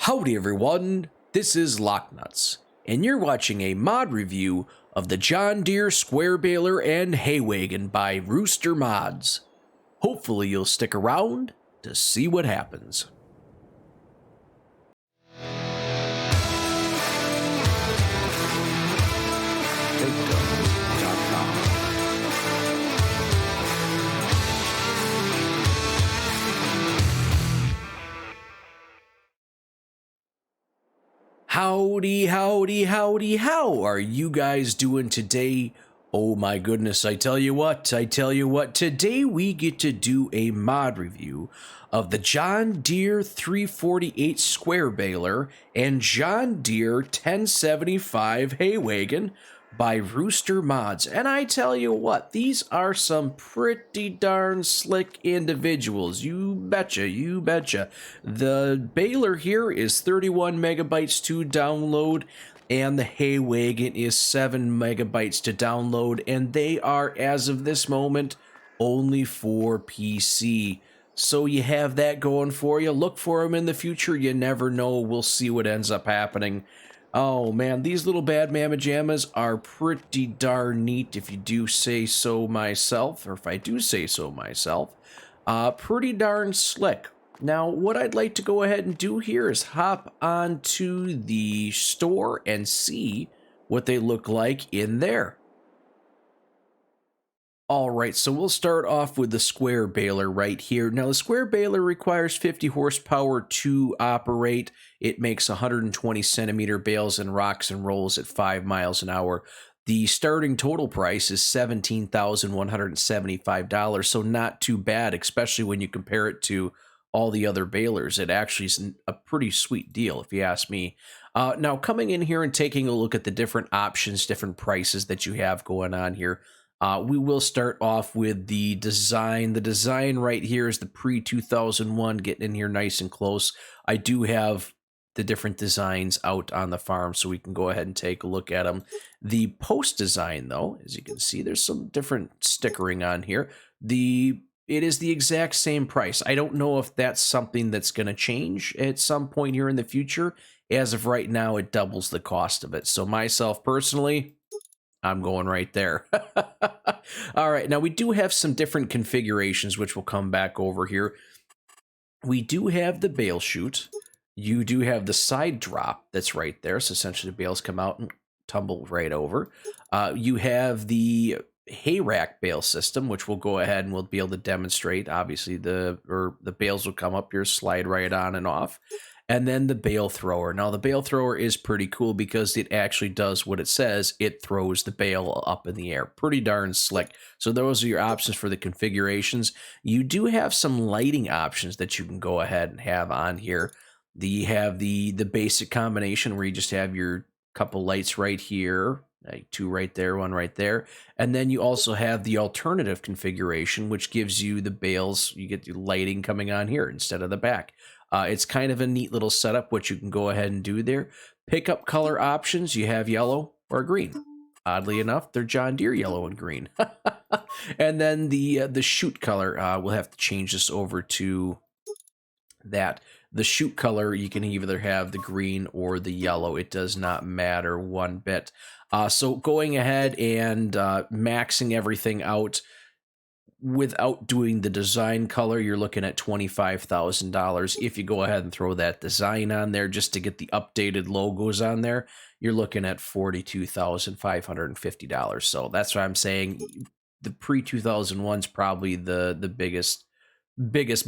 Howdy everyone, this is LockNutz, and you're watching a mod review of the John Deere Square Baler and Hay Wagon by Rooster Mods. Hopefully you'll stick around to see what happens. Howdy, how are you guys doing today? Oh my goodness, I tell you what, today we get to do a mod review of the John Deere 348 Square Baler and John Deere 1075 Hay Wagon by Rooster Mods. And I tell you what, these are some pretty darn slick individuals. You betcha, you betcha. The Baler here is 31 megabytes to download, and the Hay Wagon is 7 megabytes to download, and they are, as of this moment, only for PC. So you have that going for you. Look for them in the future. You never know. We'll see what ends up happening. Oh man, these little bad mamma jammas are pretty darn neat, if you do say so myself, or if I do say so myself. Pretty darn slick. Now, what I'd like to go ahead and do here is hop onto the store and see what they look like in there. Alright, so we'll start off with the Square Baler right here. Now, the Square Baler requires 50 horsepower to operate. It makes 120 centimeter bales and rocks and rolls at 5 miles an hour. The starting total price is $17,175, so not too bad, especially when you compare it to all the other balers. It actually is a pretty sweet deal, if you ask me. Now, coming in here and taking a look at the different options, different prices that you have going on here, we will start off with the design. The design right here is the pre-2001, getting in here nice and close. I do have the different designs out on the farm, so we can go ahead and take a look at them. The post design, though, as you can see, there's some different stickering on here. It is the exact same price. I don't know if that's something that's going to change at some point here in the future. As of right now, it doubles the cost of it. So myself personally, I'm going right there. All right, now we do have some different configurations, which will come back over here. We do have the bale chute. You do have the side drop that's right there. So essentially the bales come out and tumble right over. You have the hay rack bale system, which we'll go ahead and we'll be able to demonstrate. Obviously, the bales will come up here, slide right on and off. And then the Bale Thrower. Now, the Bale Thrower is pretty cool because it actually does what it says. It throws the bale up in the air. Pretty darn slick. So those are your options for the configurations. You do have some lighting options that you can go ahead and have on here. You have the basic combination where you just have your couple lights right here. Like 2 right there, 1 right there. And then you also have the alternative configuration, which gives you the bales. You get the lighting coming on here instead of the back. It's kind of a neat little setup, what you can go ahead and do there. Pickup color options, you have yellow or green. Oddly enough, they're John Deere yellow and green. And then the chute color, we'll have to change this over to that. The chute color, you can either have the green or the yellow. It does not matter one bit. So going ahead and maxing everything out, without doing the design color, you're looking at $25,000. If you go ahead and throw that design on there just to get the updated logos on there, you're looking at $42,550. So that's what I'm saying. The pre-2001 is probably the biggest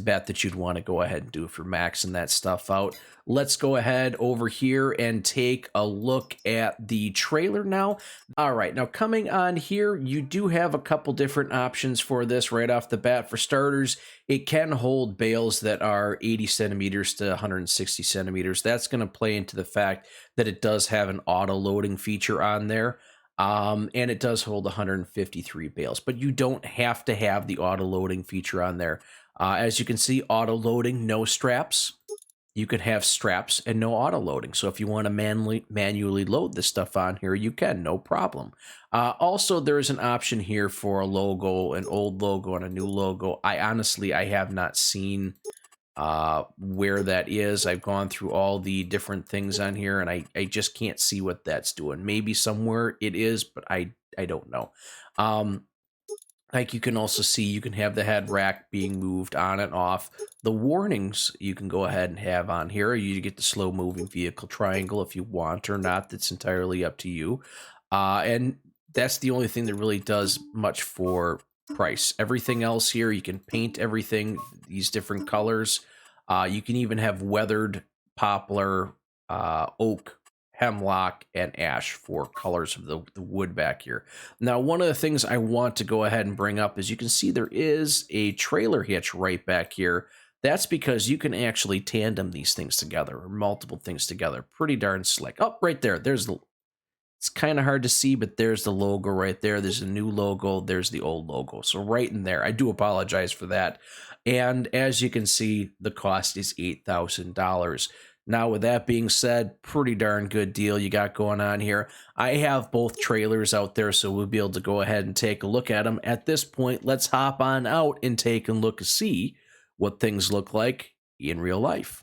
bet that you'd want to go ahead and do for maxing that stuff out. Let's go ahead over here and take a look at the trailer now. All right, now coming on here, you do have a couple different options for this right off the bat. For starters, it can hold bales that are 80 centimeters to 160 centimeters. That's going to play into the fact that it does have an auto-loading feature on there. And it does hold 153 bales, but you don't have to have the auto-loading feature on there. As you can see, auto-loading, no straps. You could have straps and no auto-loading. So if you want to manually load this stuff on here, you can, no problem. Also, there's an option here for a logo, an old logo and a new logo. I have not seen where that is. I've gone through all the different things on here, and I just can't see what that's doing. Maybe somewhere it is, but I don't know. Like you can also see, you can have the head rack being moved on and off. The warnings you can go ahead and have on here. You get the slow moving vehicle triangle if you want or not. That's entirely up to you. And that's the only thing that really does much for price. Everything else here, you can paint everything, these different colors. You can even have weathered, poplar, oak, hemlock, and ash for colors of the wood back here. Now, one of the things I want to go ahead and bring up is you can see there is a trailer hitch right back here. That's because you can actually tandem these things together, or multiple things together. Pretty darn slick. Oh, right there. There's the... It's kind of hard to see, but there's the logo right there. There's a new logo. There's the old logo. So right in there. I do apologize for that. And as you can see, the cost is $8,000. Now, with that being said, pretty darn good deal you got going on here. I have both trailers out there, so we'll be able to go ahead and take a look at them. At this point, let's hop on out and take a look and see what things look like in real life.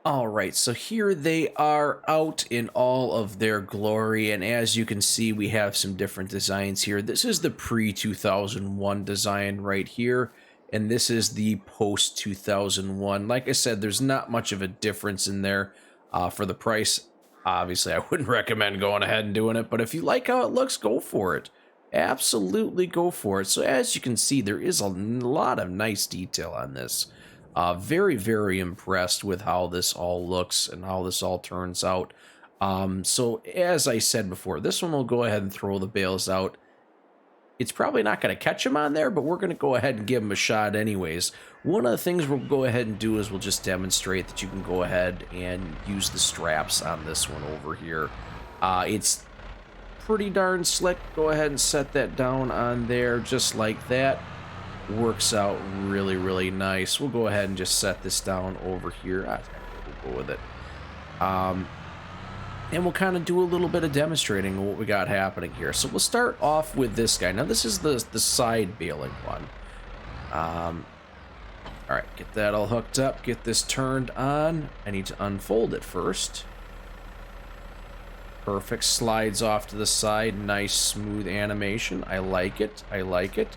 All right, so here they are out in all of their glory, and as you can see, we have some different designs here. This is the pre-2001 design right here, and this is the post-2001. Like I said, there's not much of a difference in there for the price. Obviously, I wouldn't recommend going ahead and doing it, but if you like how it looks, go for it. Absolutely go for it. So as you can see, there is a lot of nice detail on this. Very, very impressed with how this all looks and how this all turns out. So as I said before, this one will go ahead and throw the bales out. It's probably not going to catch them on there, but we're going to go ahead and give them a shot anyways. One of the things we'll go ahead and do is we'll just demonstrate that you can go ahead and use the straps on this one over here. It's pretty darn slick. Go ahead and set that down on there just like that. Works out really, really nice. We'll go ahead and just set this down over here. We'll go with it. And we'll kind of do a little bit of demonstrating of what we got happening here. So we'll start off with this guy. Now, this is the side baling one. All right, get that all hooked up. Get this turned on. I need to unfold it first. Perfect. Slides off to the side. Nice, smooth animation. I like it. I like it.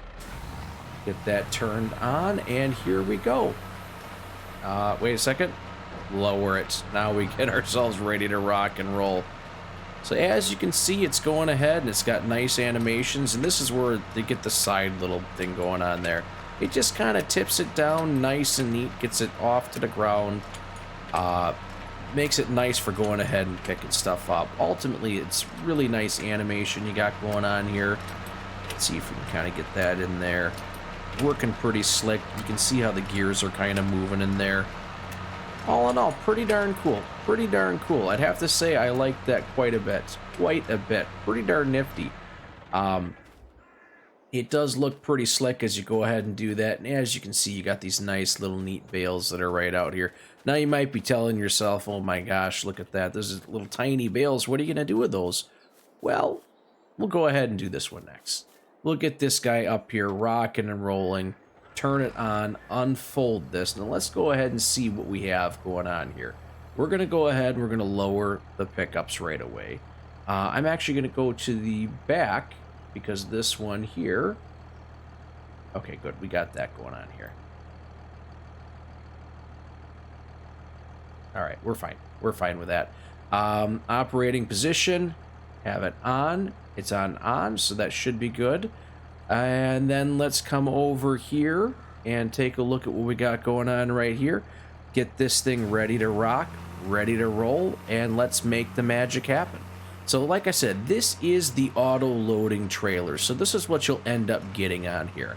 Get that turned on, and here we go. Wait a second. Lower it. Now we get ourselves ready to rock and roll. So as you can see, it's going ahead, and it's got nice animations, and this is where they get the side little thing going on there. It just kind of tips it down nice and neat, gets it off to the ground, makes it nice for going ahead and picking stuff up. Ultimately, it's really nice animation you got going on here. Let's see if we can kind of get that in there. Working pretty slick. You can see how the gears are kind of moving in there. All in all, pretty darn cool. Pretty darn cool. I'd have to say I like that quite a bit. Quite a bit. Pretty darn nifty. It does look pretty slick as you go ahead and do that. And as you can see, you got these nice little neat bales that are right out here. Now you might be telling yourself, oh my gosh, look at that. Those are little tiny bales. What are you going to do with those? Well, we'll go ahead and do this one next. We'll get this guy up here rocking and rolling, turn it on, unfold this. Now let's go ahead and see what we have going on here. We're going to go ahead and we're going to lower the pickups right away. I'm actually going to go to the back because this one here. Okay, good. We got that going on here. All right, we're fine. We're fine with that. Operating position, have it on. It's on, so that should be good. And then let's come over here and take a look at what we got going on right here. Get this thing ready to rock, ready to roll, and let's make the magic happen. So like I said, this is the auto-loading trailer. So this is what you'll end up getting on here.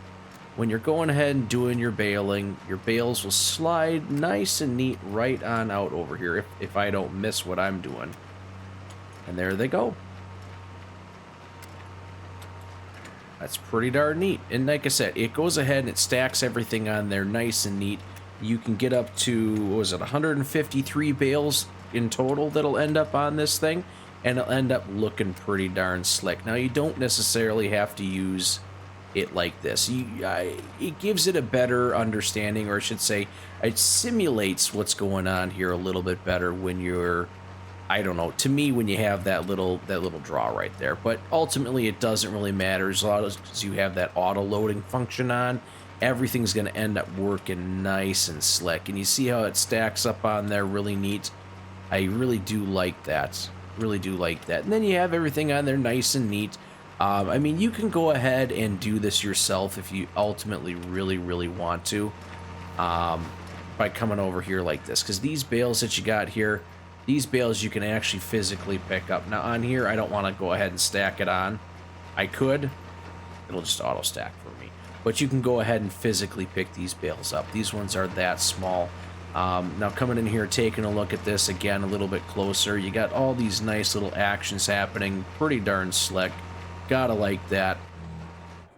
When you're going ahead and doing your baling, your bales will slide nice and neat right on out over here if I don't miss what I'm doing. And there they go. That's pretty darn neat. And like I said, it goes ahead and it stacks everything on there nice and neat. You can get up to, what was it, 153 bales in total that'll end up on this thing. And it'll end up looking pretty darn slick. Now, you don't necessarily have to use it like this. It gives it a better understanding, or I should say, it simulates what's going on here a little bit better when you're, I don't know, to me, when you have that little draw right there. But ultimately, it doesn't really matter as long as you have that auto loading function on. Everything's going to end up working nice and slick, and you see how it stacks up on there, really neat. I really do like that. Really do like that. And then you have everything on there nice and neat. I mean, you can go ahead and do this yourself if you ultimately really want to, by coming over here like this, because these bales that you got here, these bales you can actually physically pick up. Now on here, I don't want to go ahead and stack it on. I could. It'll just auto stack for me. But you can go ahead and physically pick these bales up. These ones are that small. Now coming in here, taking a look at this again a little bit closer, you got all these nice little actions happening. Pretty darn slick. Gotta like that.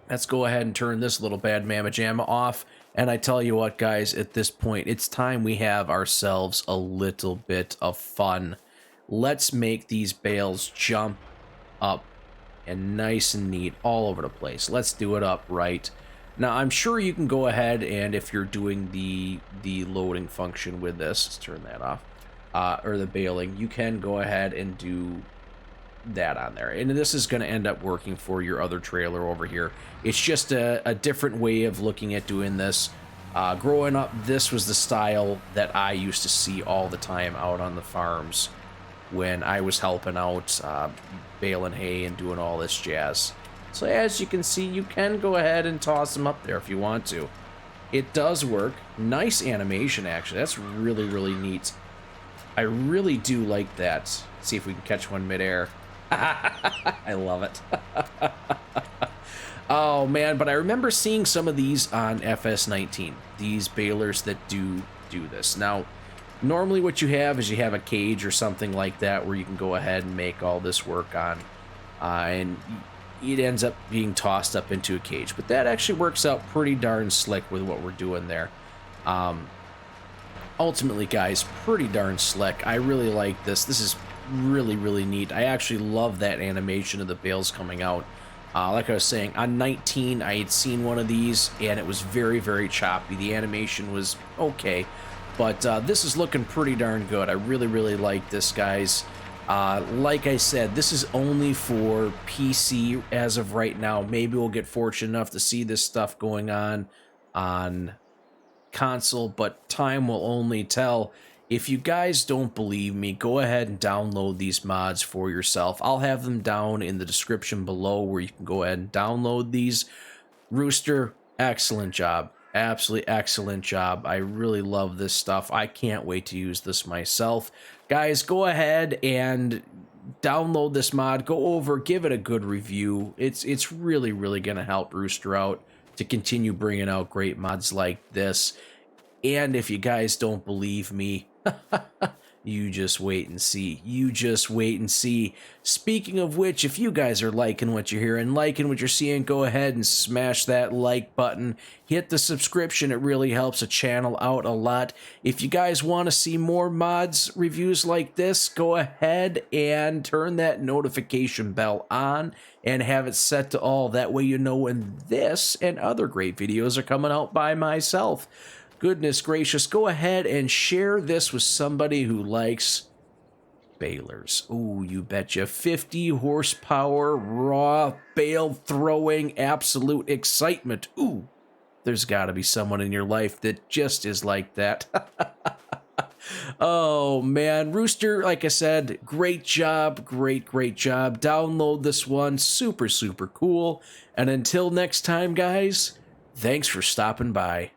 Let's go ahead and turn this little bad mamma jamma off. And I tell you what, guys, at this point, it's time we have ourselves a little bit of fun. Let's make these bales jump up and nice and neat all over the place. Let's do it upright. Now, I'm sure you can go ahead and if you're doing the loading function with this, let's turn that off, or the baling, you can go ahead and do that on there. And this is going to end up working for your other trailer over here. It's just a different way of looking at doing this. Growing up, this was the style that I used to see all the time out on the farms when I was helping out, baling hay and doing all this jazz. So as you can see, you can go ahead and toss them up there if you want to. It does work. Nice animation, actually. That's really neat. I really do like that. Let's see if we can catch one midair. I love it. Oh man, but I remember seeing some of these on FS19. These balers that do this. Now, normally what you have is you have a cage or something like that where you can go ahead and make all this work on. And it ends up being tossed up into a cage. But that actually works out pretty darn slick with what we're doing there. Ultimately, guys, pretty darn slick. I really like this. This is really neat. I actually love that animation of the bales coming out. Like I was saying, on 19, I had seen one of these, and it was very choppy. The animation was okay. But this is looking pretty darn good. I really like this, guys. Like I said, this is only for PC as of right now. Maybe we'll get fortunate enough to see this stuff going on console, but time will only tell. If you guys don't believe me, go ahead and download these mods for yourself. I'll have them down in the description below where you can go ahead and download these. Rooster, excellent job. Absolutely excellent job. I really love this stuff. I can't wait to use this myself. Guys, go ahead and download this mod. Go over, give it a good review. It's really going to help Rooster out to continue bringing out great mods like this. And if you guys don't believe me, you just wait and see. You just wait and see. Speaking of which, if you guys are liking what you're hearing, liking what you're seeing, go ahead and smash that like button. Hit the subscription. It really helps the channel out a lot. If you guys want to see more mods reviews like this, go ahead and turn that notification bell on and have it set to all. That way you know when this and other great videos are coming out by myself. Goodness gracious, go ahead and share this with somebody who likes balers. Ooh, you betcha. 50 horsepower, raw, bale throwing, absolute excitement. Ooh, there's got to be someone in your life that just is like that. Oh, man. Rooster, like I said, great job. Great job. Download this one. Super cool. And until next time, guys, thanks for stopping by.